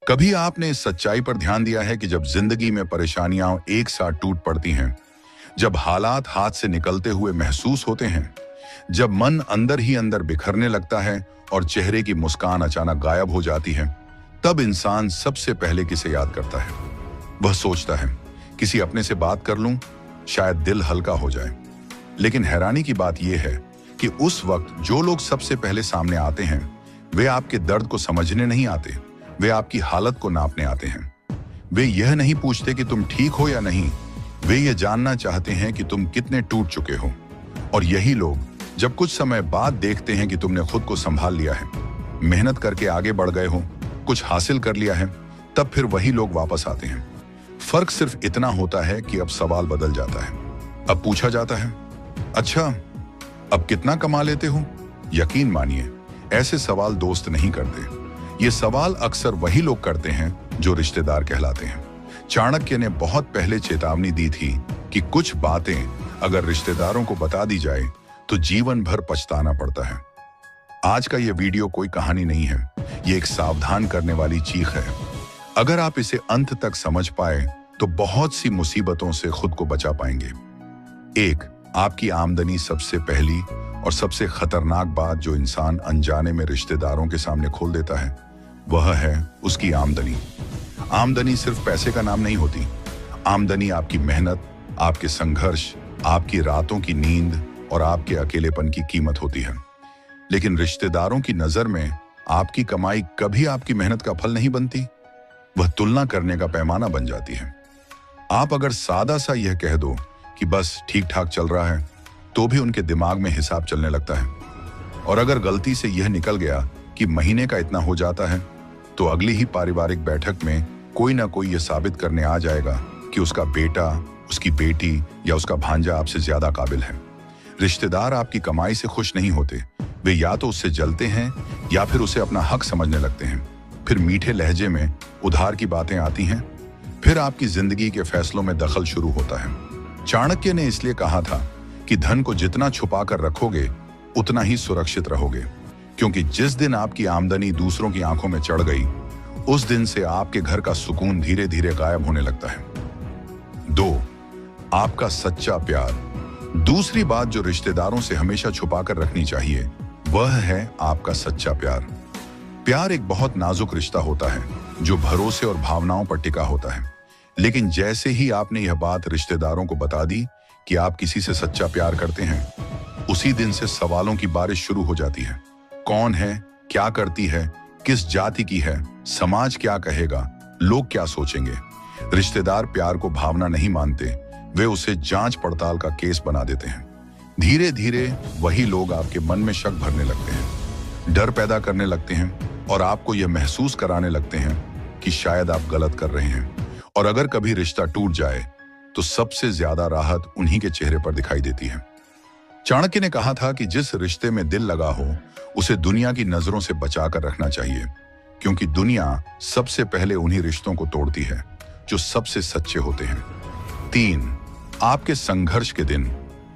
कभी आपने इस सच्चाई पर ध्यान दिया है कि जब जिंदगी में परेशानियां एक साथ टूट पड़ती हैं, जब हालात हाथ से निकलते हुए महसूस होते हैं, जब मन अंदर ही अंदर बिखरने लगता है और चेहरे की मुस्कान अचानक गायब हो जाती है, तब इंसान सबसे पहले किसे याद करता है? वह सोचता है, किसी अपने से बात कर लूं, शायद दिल हल्का हो जाए। लेकिन हैरानी की बात यह है कि उस वक्त जो लोग सबसे पहले सामने आते हैं, वे आपके दर्द को समझने नहीं आते, वे आपकी हालत को नापने आते हैं। वे यह नहीं पूछते कि तुम ठीक हो या नहीं, वे यह जानना चाहते हैं कि तुम कितने टूट चुके हो। और यही लोग जब कुछ समय बाद देखते हैं कि तुमने खुद को संभाल लिया है, मेहनत करके आगे बढ़ गए हो, कुछ हासिल कर लिया है, तब फिर वही लोग वापस आते हैं। फर्क सिर्फ इतना होता है कि अब सवाल बदल जाता है। अब पूछा जाता है, अच्छा अब कितना कमा लेते हो? यकीन मानिए, ऐसे सवाल दोस्त नहीं करते। ये सवाल अक्सर वही लोग करते हैं जो रिश्तेदार कहलाते हैं। चाणक्य ने बहुत पहले चेतावनी दी थी कि कुछ बातें अगर रिश्तेदारों को बता दी जाए तो जीवन भर पछताना पड़ता है। आज का ये वीडियो कोई कहानी नहीं है, ये एक सावधान करने वाली चीख है। अगर आप इसे अंत तक समझ पाए तो बहुत सी मुसीबतों से खुद को बचा पाएंगे। एक, आपकी आमदनी सबसे पहली और सबसे खतरनाक बात जो इंसान अनजाने में रिश्तेदारों के सामने खोल देता है, वह है उसकी आमदनी। आमदनी सिर्फ पैसे का नाम नहीं होती। आमदनी आपकी मेहनत, आपके संघर्ष, आपकी रातों की नींद और आपके अकेलेपन की कीमत होती है। लेकिन रिश्तेदारों की नजर में आपकी कमाई कभी आपकी मेहनत का फल नहीं बनती, वह तुलना करने का पैमाना बन जाती है। आप अगर सादा सा यह कह दो कि बस ठीक ठाक चल रहा है, तो भी उनके दिमाग में हिसाब चलने लगता है। और अगर गलती से यह निकल गया कि महीने का इतना हो जाता है, तो अगली ही पारिवारिक बैठक में कोई ना कोई यह साबित करने आ जाएगा कि उसका बेटा, उसकी बेटी या उसका भांजा आपसे ज्यादा काबिल है। रिश्तेदार आपकी कमाई से खुश नहीं होते, वे या तो उससे जलते हैं या फिर उसे अपना हक समझने लगते हैं। फिर मीठे लहजे में उधार की बातें आती हैं, फिर आपकी जिंदगी के फैसलों में दखल शुरू होता है। चाणक्य ने इसलिए कहा था कि धन को जितना छुपा कर रखोगे उतना ही सुरक्षित रहोगे, क्योंकि जिस दिन आपकी आमदनी दूसरों की आंखों में चढ़ गई, उस दिन से आपके घर का सुकून धीरे धीरे गायब होने लगता है। 2, आपका सच्चा प्यार। दूसरी बात जो रिश्तेदारों से हमेशा छुपा कर रखनी चाहिए, वह है आपका सच्चा प्यार। प्यार एक बहुत नाजुक रिश्ता होता है जो भरोसे और भावनाओं पर टिका होता है। लेकिन जैसे ही आपने यह बात रिश्तेदारों को बता दी कि आप किसी से सच्चा प्यार करते हैं, उसी दिन से सवालों की बारिश शुरू हो जाती है। कौन है, क्या करती है, किस जाति की है, समाज क्या कहेगा, लोग क्या सोचेंगे। रिश्तेदार प्यार को भावना नहीं मानते, वे उसे जांच पड़ताल का केस बना देते हैं। धीरे धीरे वही लोग आपके मन में शक भरने लगते हैं, डर पैदा करने लगते हैं और आपको यह महसूस कराने लगते हैं कि शायद आप गलत कर रहे हैं। और अगर कभी रिश्ता टूट जाए तो सबसे ज्यादा राहत उन्हीं के चेहरे पर दिखाई देती है। चाणक्य ने कहा था कि जिस रिश्ते में दिल लगा हो उसे दुनिया की नजरों से बचाकर रखना चाहिए, क्योंकि दुनिया सबसे पहले उन्हीं रिश्तों को तोड़ती है जो सबसे सच्चे होते हैं। 3, आपके संघर्ष के दिन।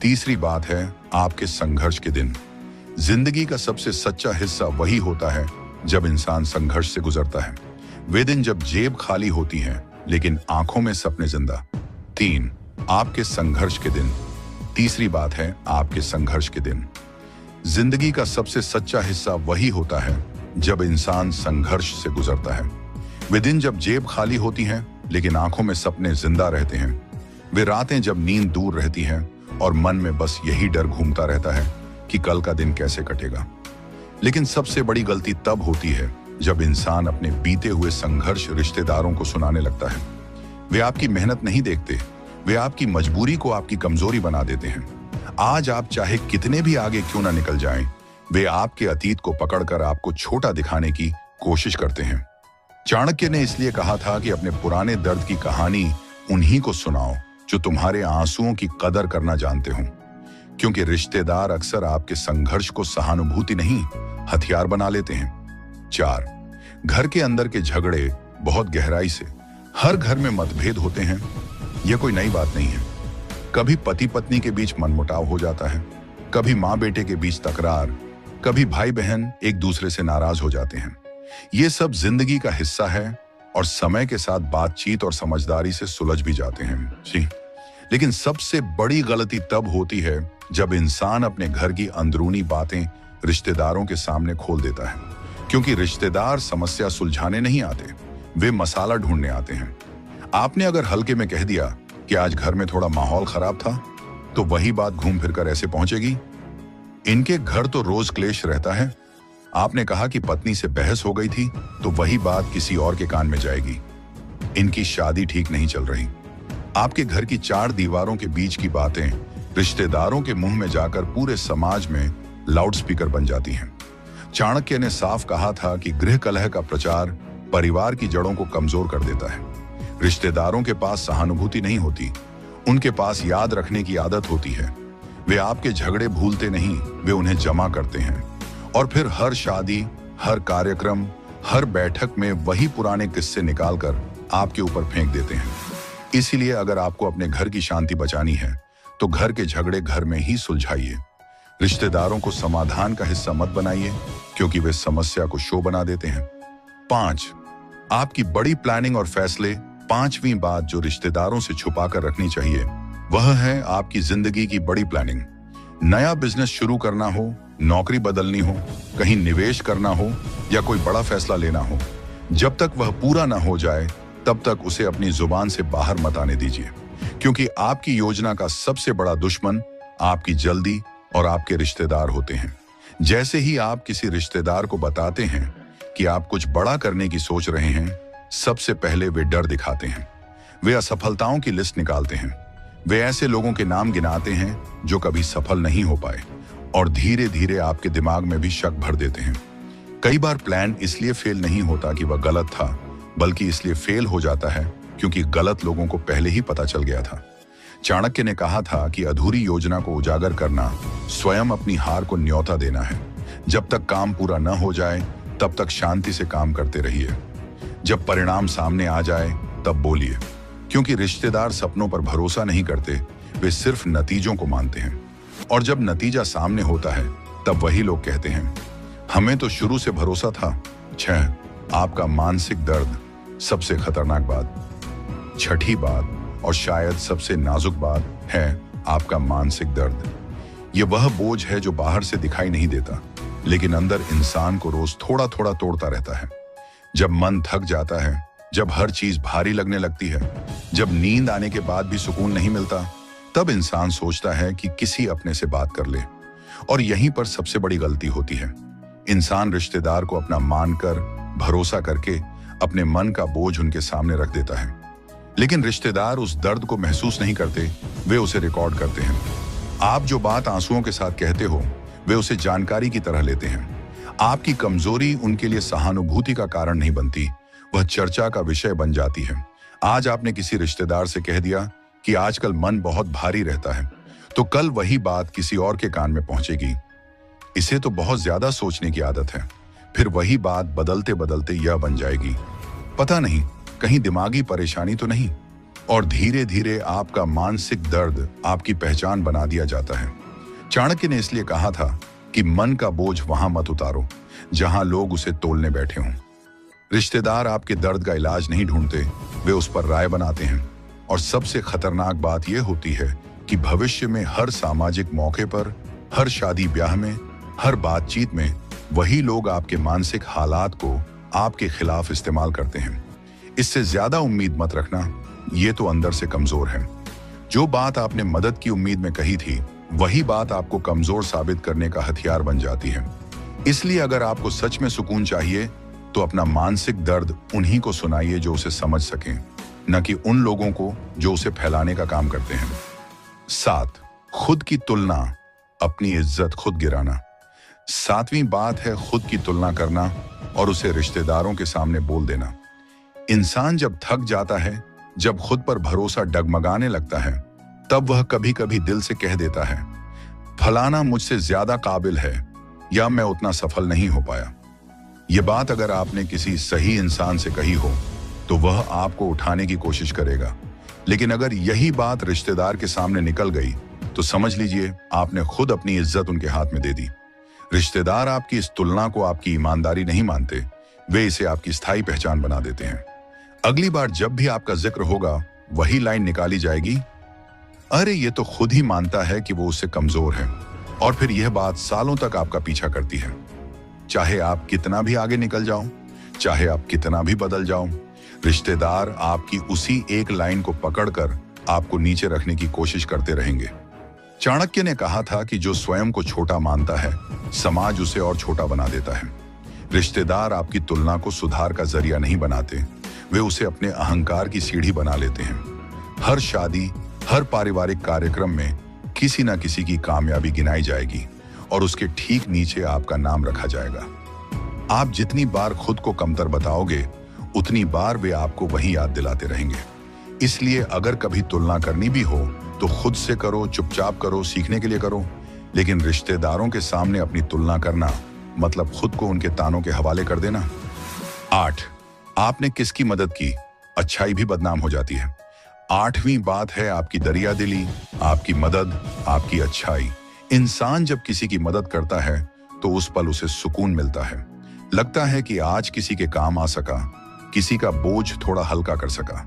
तीसरी बात है आपके संघर्ष के दिन। जिंदगी का सबसे सच्चा हिस्सा वही होता है जब इंसान संघर्ष से गुजरता है। वे दिन जब जेब खाली होती है लेकिन आंखों में सपने जिंदा। 3, आपके संघर्ष के दिन। तीसरी बात है आपके संघर्ष के दिन। जिंदगी का सबसे सच्चा हिस्सा वही होता है जब इंसान संघर्ष से गुजरता है। वे दिन जब जेब खाली होती है लेकिन आंखों में सपने जिंदा रहते हैं। वे रातें जब नींद दूर रहती है और मन में बस यही डर घूमता रहता है कि कल का दिन कैसे कटेगा। लेकिन सबसे बड़ी गलती तब होती है जब इंसान अपने बीते हुए संघर्ष रिश्तेदारों को सुनाने लगता है। वे आपकी मेहनत नहीं देखते, वे आपकी मजबूरी को आपकी कमजोरी बना देते हैं। आज आप चाहे कितने भी आगे क्यों ना निकल जाएं, वे आपके अतीत को पकड़कर आपको छोटा दिखाने की कोशिश करते हैं। चाणक्य ने इसलिए कहा था कि अपने पुराने दर्द की कहानी उन्हीं को सुनाओ जो तुम्हारे आंसुओं की कदर करना जानते हो, क्योंकि रिश्तेदार अक्सर आपके संघर्ष को सहानुभूति नहीं, हथियार बना लेते हैं। 4, घर के अंदर के झगड़े बहुत गहराई से। हर घर में मतभेद होते हैं, यह कोई नई बात नहीं है। कभी पति पत्नी के बीच मनमुटाव हो जाता है, कभी माँ बेटे के बीच तकरार, कभी भाई बहन एक दूसरे से नाराज हो जाते हैं। ये सब जिंदगी का हिस्सा है और समय के साथ बातचीत और समझदारी से सुलझ भी जाते हैं जी। लेकिन सबसे बड़ी गलती तब होती है जब इंसान अपने घर की अंदरूनी बातें रिश्तेदारों के सामने खोल देता है, क्योंकि रिश्तेदार समस्या सुलझाने नहीं आते, वे मसाला ढूंढने आते हैं। आपने अगर हल्के में कह दिया कि आज घर में थोड़ा माहौल खराब था, तो वही बात घूम फिर कर ऐसे पहुंचेगी, इनके घर तो रोज क्लेश रहता है। आपने कहा कि पत्नी से बहस हो गई थी, तो वही बात किसी और के कान में जाएगी, इनकी शादी ठीक नहीं चल रही। आपके घर की 4 दीवारों के बीच की बातें रिश्तेदारों के मुंह में जाकर पूरे समाज में लाउडस्पीकर बन जाती हैं। चाणक्य ने साफ कहा था कि गृह कलह का प्रचार परिवार की जड़ों को कमजोर कर देता है। रिश्तेदारों के पास सहानुभूति नहीं होती, उनके पास याद रखने की आदत होती है। वे आपके झगड़े भूलते नहीं, वे उन्हें जमा करते हैं और फिर हर शादी, हर कार्यक्रम, हर बैठक में वही पुराने किस्से निकालकर आपके ऊपर फेंक देते हैं। इसीलिए अगर आपको अपने घर की शांति बचानी है, तो घर के झगड़े घर में ही सुलझाइए। रिश्तेदारों को समाधान का हिस्सा मत बनाइए, क्योंकि वे समस्या को शो बना देते हैं। 5, आपकी बड़ी प्लानिंग और फैसले। 5वीं बात जो रिश्तेदारों से छुपा कर रखनी चाहिए, वह है आपकी जिंदगी की बड़ी प्लानिंग। नया बिजनेस शुरू करना हो, नौकरी बदलनी हो, कहीं निवेश करना हो या कोई बड़ा फैसला लेना हो, जब तक वह पूरा ना हो जाए तब तक उसे अपनी जुबान से बाहर मत आने दीजिए, क्योंकि आपकी योजना का सबसे बड़ा दुश्मन आपकी जल्दी और आपके रिश्तेदार होते हैं। जैसे ही आप किसी रिश्तेदार को बताते हैं कि आप कुछ बड़ा करने की सोच रहे हैं, सबसे पहले वे डर दिखाते हैं। वे असफलताओं की लिस्ट निकालते हैं, वे ऐसे लोगों के नाम गिनाते हैं जो कभी सफल नहीं हो पाए, और धीरे धीरे आपके दिमाग में भी शक भर देते हैं। कई बार प्लान इसलिए फेल नहीं होता कि वह गलत था, बल्कि इसलिए फेल हो जाता है क्योंकि गलत लोगों को पहले ही पता चल गया था। चाणक्य ने कहा था कि अधूरी योजना को उजागर करना स्वयं अपनी हार को न्योता देना है। जब तक काम पूरा न हो जाए तब तक शांति से काम करते रहिए। जब परिणाम सामने आ जाए तब बोलिए, क्योंकि रिश्तेदार सपनों पर भरोसा नहीं करते, वे सिर्फ नतीजों को मानते हैं। और जब नतीजा सामने होता है तब वही लोग कहते हैं, हमें तो शुरू से भरोसा था। 6, आपका मानसिक दर्द। सबसे खतरनाक बात, 6ठी बात और शायद सबसे नाजुक बात है आपका मानसिक दर्द। यह वह बोझ है जो बाहर से दिखाई नहीं देता, लेकिन अंदर इंसान को रोज थोड़ा थोड़ा तोड़ता रहता है। जब मन थक जाता है, जब हर चीज भारी लगने लगती है, जब नींद आने के बाद भी सुकून नहीं मिलता, तब इंसान सोचता है कि किसी अपने से बात कर ले। और यहीं पर सबसे बड़ी गलती होती है। इंसान रिश्तेदार को अपना मानकर, भरोसा करके अपने मन का बोझ उनके सामने रख देता है, लेकिन रिश्तेदार उस दर्द को महसूस नहीं करते, वे उसे रिकॉर्ड करते हैं। आप जो बात आंसुओं के साथ कहते हो, वे उसे जानकारी की तरह लेते हैं। आपकी कमजोरी उनके लिए सहानुभूति का कारण नहीं बनती, वह चर्चा का विषय बन जाती है। आज आपने किसी रिश्तेदार से कह दिया कि आजकल मन बहुत भारी रहता है, तो कल वही बात किसी और के कान में पहुंचेगी। इसे तो बहुत ज्यादा सोचने की आदत है। फिर वही बात बदलते बदलते यह बन जाएगी, पता नहीं कहीं दिमागी परेशानी तो नहीं। और धीरे धीरे आपका मानसिक दर्द आपकी पहचान बना दिया जाता है। चाणक्य ने इसलिए कहा था कि मन का बोझ वहां मत उतारो जहां लोग उसे तोलने बैठे हों। रिश्तेदार आपके दर्द का इलाज नहीं ढूंढते, वे उस पर राय बनाते हैं। और सबसे खतरनाक बात यह होती है कि भविष्य में हर सामाजिक मौके पर, हर शादी ब्याह में, हर बातचीत में वही लोग आपके मानसिक हालात को आपके खिलाफ इस्तेमाल करते हैं। इससे ज्यादा उम्मीद मत रखना, ये तो अंदर से कमजोर है। जो बात आपने मदद की उम्मीद में कही थी, वही बात आपको कमजोर साबित करने का हथियार बन जाती है। इसलिए अगर आपको सच में सुकून चाहिए, तो अपना मानसिक दर्द उन्हीं को सुनाइए जो उसे समझ सकें, न कि उन लोगों को जो उसे फैलाने का काम करते हैं। 7, खुद की तुलना, अपनी इज्जत खुद गिराना। 7वीं बात है खुद की तुलना करना और उसे रिश्तेदारों के सामने बोल देना। इंसान जब थक जाता है, जब खुद पर भरोसा डगमगाने लगता है, तब वह कभी कभी दिल से कह देता है, फलाना मुझसे ज्यादा काबिल है या मैं उतना सफल नहीं हो पाया। यह बात अगर आपने किसी सही इंसान से कही हो, तो वह आपको उठाने की कोशिश करेगा, लेकिन अगर यही बात रिश्तेदार के सामने निकल गई, तो समझ लीजिए आपने खुद अपनी इज्जत उनके हाथ में दे दी। रिश्तेदार आपकी इस तुलना को आपकी ईमानदारी नहीं मानते, वे इसे आपकी स्थायी पहचान बना देते हैं। अगली बार जब भी आपका जिक्र होगा वही लाइन निकाली जाएगी, अरे ये तो खुद ही मानता है कि वो उससे कमजोर है। और फिर यह बात सालों तक आपका पीछा करती है। चाहे आप कितना भी आगे निकल जाओ, चाहे आप कितना भी बदल जाओ, रिश्तेदार आपकी उसी एक लाइन को पकड़कर आपको नीचे रखने की कोशिश करते रहेंगे। चाणक्य ने कहा था कि जो स्वयं को छोटा मानता है, समाज उसे और छोटा बना देता है। रिश्तेदार आपकी तुलना को सुधार का जरिया नहीं बनाते, वे उसे अपने अहंकार की सीढ़ी बना लेते हैं। हर शादी, हर पारिवारिक कार्यक्रम में किसी न किसी की कामयाबी गिनाई जाएगी और उसके ठीक नीचे आपका नाम रखा जाएगा। आप जितनी बार खुद को कमतर बताओगे, उतनी बार वे आपको वही याद दिलाते रहेंगे। इसलिए अगर कभी तुलना करनी भी हो तो खुद से करो, चुपचाप करो, सीखने के लिए करो। लेकिन रिश्तेदारों के सामने अपनी तुलना करना मतलब खुद को उनके तानों के हवाले कर देना। 8, आपने किसकी मदद की, अच्छाई भी बदनाम हो जाती है। 8वीं बात है आपकी दरियादिली, आपकी मदद, आपकी अच्छाई। इंसान जब किसी की मदद करता है तो उस पल उसे सुकून मिलता है। लगता है कि आज किसी के काम आ सका, किसी का बोझ थोड़ा हल्का कर सका।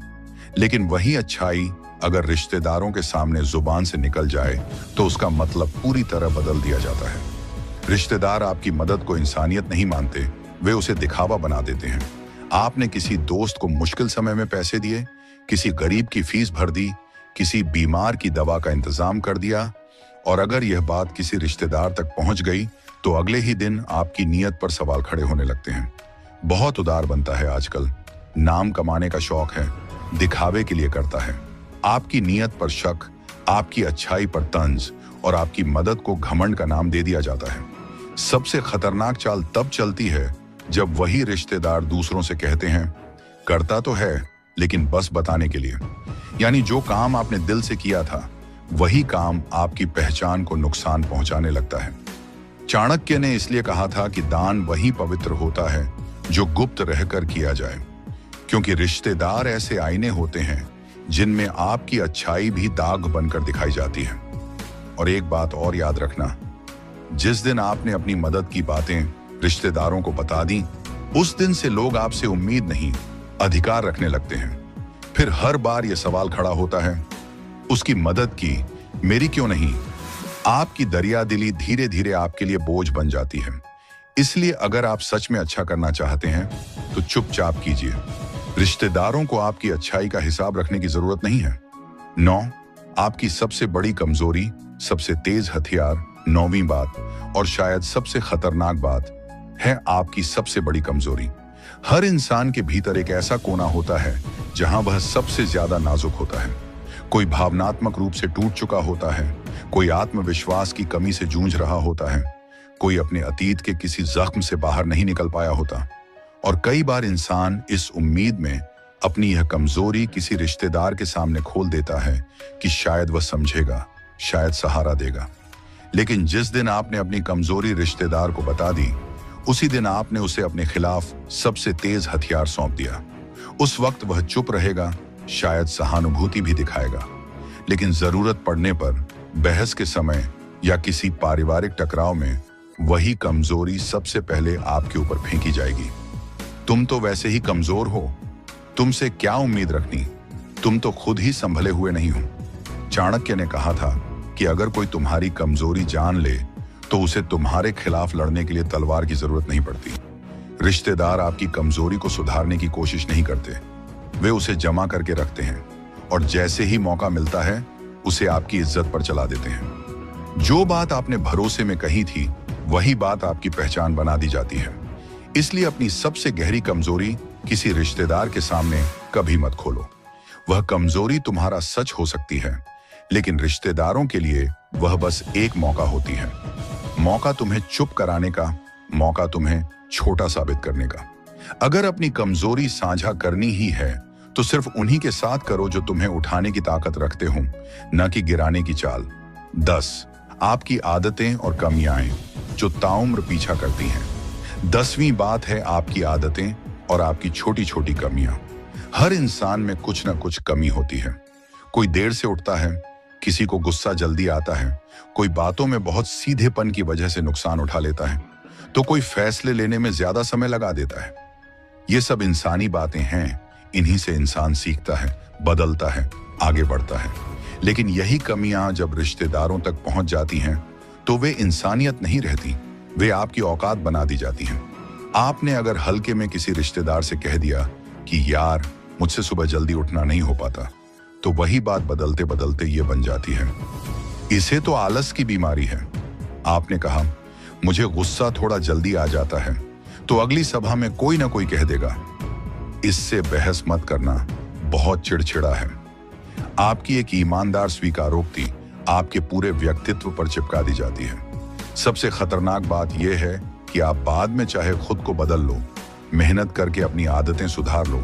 लेकिन वही अच्छाई अगर रिश्तेदारों के सामने जुबान से निकल जाए तो उसका मतलब पूरी तरह बदल दिया जाता है। रिश्तेदार आपकी मदद को इंसानियत नहीं मानते, वे उसे दिखावा बना देते हैं। आपने किसी दोस्त को मुश्किल समय में पैसे दिए, किसी गरीब की फीस भर दी, किसी बीमार की दवा का इंतजाम कर दिया, और अगर यह बात किसी रिश्तेदार तक पहुंच गई तो अगले ही दिन आपकी नीयत पर सवाल खड़े होने लगते हैं। बहुत उदार बनता है आजकल, नाम कमाने का शौक है, दिखावे के लिए करता है। आपकी नीयत पर शक, आपकी अच्छाई पर तंज और आपकी मदद को घमंड का नाम दे दिया जाता है। सबसे खतरनाक चाल तब चलती है जब वही रिश्तेदार दूसरों से कहते हैं, करता तो है लेकिन बस बताने के लिए। यानी जो काम आपने दिल से किया था वही काम आपकी पहचान को नुकसान पहुंचाने लगता है। चाणक्य ने इसलिए कहा था कि दान वही पवित्र होता है जो गुप्त रहकर किया जाए, क्योंकि रिश्तेदार ऐसे आईने होते हैं जिनमें आपकी अच्छाई भी दाग बनकर दिखाई जाती है। और एक बात और याद रखना, जिस दिन आपने अपनी मदद की बातें रिश्तेदारों को बता दी, उस दिन से लोग आपसे उम्मीद नहीं, अधिकार रखने लगते हैं। फिर हर बार यह सवाल खड़ा होता है, उसकी मदद की, मेरी क्यों नहीं? आपकी दरियादिली धीरे धीरे आपके लिए बोझ बन जाती है। इसलिए अगर आप सच में अच्छा करना चाहते हैं तो चुपचाप कीजिए। रिश्तेदारों को आपकी अच्छाई का हिसाब रखने की जरूरत नहीं है। 9, आपकी सबसे बड़ी कमजोरी, सबसे तेज हथियार। 9वीं बात और शायद सबसे खतरनाक बात है आपकी सबसे बड़ी कमजोरी। हर इंसान के भीतर एक ऐसा कोना होता है जहां वह सबसे ज्यादा नाजुक होता है। कोई भावनात्मक रूप से टूट चुका होता है, कोई आत्मविश्वास की कमी से जूझ रहा होता है, कोई अपने अतीत के किसी जख्म से बाहर नहीं निकल पाया होता। और कई बार इंसान इस उम्मीद में अपनी यह कमजोरी किसी रिश्तेदार के सामने खोल देता है कि शायद वह समझेगा, शायद सहारा देगा। लेकिन जिस दिन आपने अपनी कमजोरी रिश्तेदार को बता दी, उसी दिन आपने उसे अपने खिलाफ सबसे तेज हथियार सौंप दिया। उस वक्त वह चुप रहेगा, शायद सहानुभूति भी दिखाएगा, लेकिन जरूरत पड़ने पर बहस के समय या किसी पारिवारिक टकराव में वही कमजोरी सबसे पहले आपके ऊपर फेंकी जाएगी। तुम तो वैसे ही कमजोर हो, तुमसे क्या उम्मीद रखनी, तुम तो खुद ही संभले हुए नहीं हो। चाणक्य ने कहा था कि अगर कोई तुम्हारी कमजोरी जान ले तो उसे तुम्हारे खिलाफ लड़ने के लिए तलवार की जरूरत नहीं पड़ती। रिश्तेदार आपकी कमजोरी को सुधारने की कोशिश नहीं करते, वे उसे जमा करके रखते हैं और जैसे ही मौका मिलता है उसे आपकी इज्जत पर चला देते हैं। जो बात आपने भरोसे में कही थी वही बात आपकी पहचान बना दी जाती है। इसलिए अपनी सबसे गहरी कमजोरी किसी रिश्तेदार के सामने कभी मत खोलो। वह कमजोरी तुम्हारा सच हो सकती है, लेकिन रिश्तेदारों के लिए वह बस एक मौका होती है। मौका तुम्हें चुप कराने का, मौका तुम्हें छोटा साबित करने का। अगर अपनी कमजोरी साझा करनी ही है तो सिर्फ उन्हीं के साथ करो जो तुम्हें उठाने की ताकत रखते हो, न कि गिराने की चाल। 10, आपकी आदतें और कमियां जो ताउम्र पीछा करती हैं। 10वीं बात है आपकी आदतें और आपकी छोटी छोटी कमियां। हर इंसान में कुछ न कुछ कमी होती है। कोई देर से उठता है, किसी को गुस्सा जल्दी आता है, कोई बातों में बहुत सीधेपन की वजह से नुकसान उठा लेता है, तो कोई फैसले लेने में ज्यादा समय लगा देता है। ये सब इंसानी बातें हैं, इन्हीं से इंसान सीखता है, बदलता है, आगे बढ़ता है। लेकिन यही कमियां जब रिश्तेदारों तक पहुंच जाती हैं तो वे इंसानियत नहीं रहती, वे आपकी औकात बना दी जाती हैं। आपने अगर हल्के में किसी रिश्तेदार से कह दिया कि यार मुझसे सुबह जल्दी उठना नहीं हो पाता, तो वही बात बदलते बदलते ये बन जाती है, इसे तो आलस की बीमारी है। आपने कहा मुझे गुस्सा थोड़ा जल्दी आ जाता है, तो अगली सभा में कोई ना कोई कह देगा इससे बहस मत करना, बहुत चिड़चिड़ा है। आपकी एक ईमानदार स्वीकारोक्ति आपके पूरे व्यक्तित्व पर चिपका दी जाती है। सबसे खतरनाक बात यह है कि आप बाद में चाहे खुद को बदल लो, मेहनत करके अपनी आदतें सुधार लो,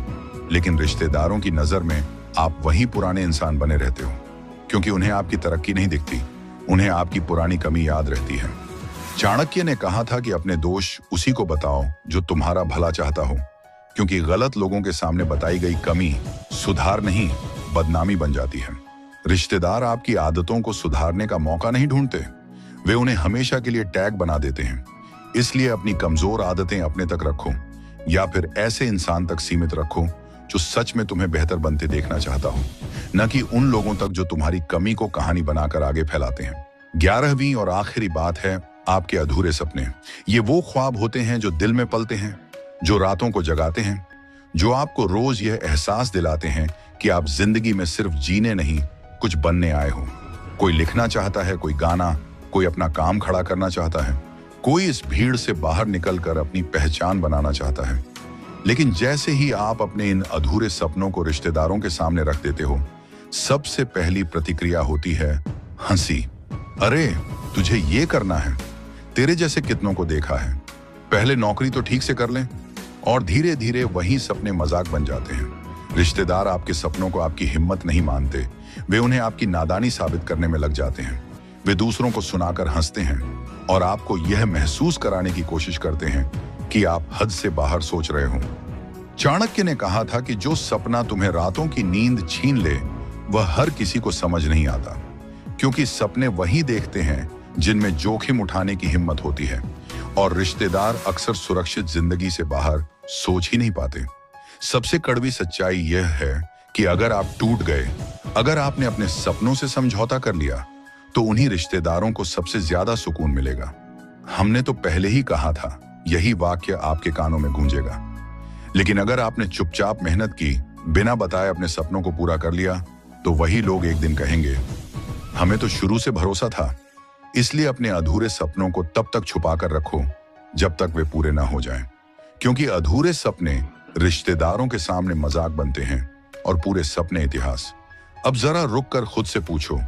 लेकिन रिश्तेदारों की नजर में आप वही पुराने इंसान बने रहते हो, क्योंकि उन्हें आपकी तरक्की नहीं दिखती, उन्हें आपकी पुरानी कमी याद रहती है। चाणक्य ने कहा था कि अपने दोष उसी को बताओ जो तुम्हारा भला चाहता हो, क्योंकि गलत लोगों के सामने बताई गई कमी सुधार नहीं, बदनामी बन जाती है। रिश्तेदार आपकी आदतों को सुधारने का मौका नहीं ढूंढते, वे उन्हें हमेशा के लिए टैग बना देते हैं। इसलिए अपनी कमजोर आदतें अपने तक रखो, या फिर ऐसे इंसान तक सीमित रखो जो सच में तुम्हें बेहतर बनते देखना चाहता हो, न कि उन लोगों तक जो तुम्हारी कमी को कहानी बनाकर आगे फैलाते हैं। 11वीं और आखिरी बात है आपके अधूरे सपने। ये वो ख्वाब होते हैं जो दिल में पलते हैं, जो रातों को जगाते हैं, जो आपको रोज यह एहसास दिलाते हैं कि आप जिंदगी में सिर्फ जीने नहीं, कुछ बनने आए हो। कोई लिखना चाहता है, कोई गाना, कोई अपना काम खड़ा करना चाहता है, कोई इस भीड़ से बाहर निकलकर अपनी पहचान बनाना चाहता है। लेकिन जैसे ही आप अपने इन अधूरे सपनों को रिश्तेदारों के सामने रख देते हो, सबसे पहली प्रतिक्रिया होती है हंसी। अरे तुझे ये करना है, तेरे जैसे कितनों को देखा है, पहले नौकरी तो ठीक से कर लें। और धीरे धीरे वही सपने मजाक बन जाते हैं। रिश्तेदार आपके सपनों को आपकी हिम्मत नहीं मानते, वे उन्हें आपकी नादानी साबित करने में लग जाते हैं। वे दूसरों को सुनाकर हंसते हैं और आपको यह महसूस कराने की कोशिश करते हैं कि आप हद से बाहर सोच रहे हो। चाणक्य ने कहा था कि जो सपना तुम्हें रातों की नींद छीन ले, वह हर किसी को समझ नहीं आता, क्योंकि सपने वही देखते हैं जिनमें जोखिम उठाने की हिम्मत होती है, और रिश्तेदार अक्सर सुरक्षित जिंदगी से बाहर सोच ही नहीं पाते। सबसे कड़वी सच्चाई यह है कि अगर आप टूट गए, अगर आपने अपने सपनों से समझौता कर लिया, तो उन्हीं रिश्तेदारों को सबसे ज्यादा सुकून मिलेगा। हमने तो पहले ही कहा था, यही वाक्य आपके कानों में गूंजेगा। लेकिन अगर आपने चुपचाप मेहनत की, बिना बताए अपने सपनों को पूरा कर लिया, तो वही लोग एक दिन कहेंगे हमें तो शुरू से भरोसा था। इसलिए अपने अधूरे सपनों को तब तक छुपा कर रखो जब तक वे पूरे ना हो जाएं, क्योंकि अधूरे सपने रिश्तेदारों के सामने मजाक बनते हैं और पूरे सपने इतिहास। अब जरा रुक कर खुद से पूछो,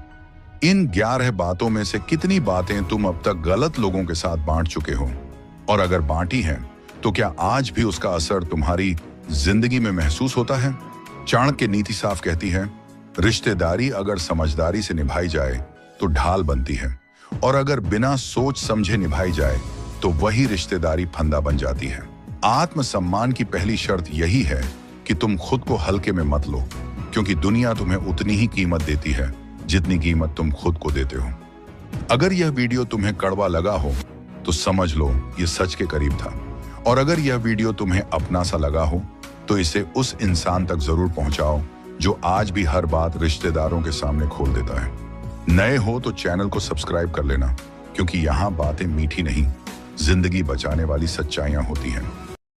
इन 11 बातों में से कितनी बातें तुम अब तक गलत लोगों के साथ बांट चुके हो? और अगर बांटी हैं, तो क्या आज भी उसका असर तुम्हारी जिंदगी में महसूस होता है? चाणक्य नीति साफ कहती है, रिश्तेदारी अगर समझदारी से निभाई जाए तो ढाल बनती है, और अगर बिना सोच समझे निभाई जाए तो वही रिश्तेदारी फंदा बन जाती है। आत्मसम्मान की पहली शर्त यही है कि तुम खुद को हल्के में मत लो, क्योंकि दुनिया तुम्हें उतनी ही कीमत देती है जितनी कीमत तुम खुद को देते हो। अगर यह वीडियो तुम्हें कड़वा लगा हो तो समझ लो यह सच के करीब था, और अगर यह वीडियो तुम्हें अपना सा लगा हो तो इसे उस इंसान तक जरूर पहुंचाओ जो आज भी हर बात रिश्तेदारों के सामने खोल देता है। नए हो तो चैनल को सब्सक्राइब कर लेना, क्योंकि यहाँ बातें मीठी नहीं, जिंदगी बचाने वाली सच्चाइयां होती हैं।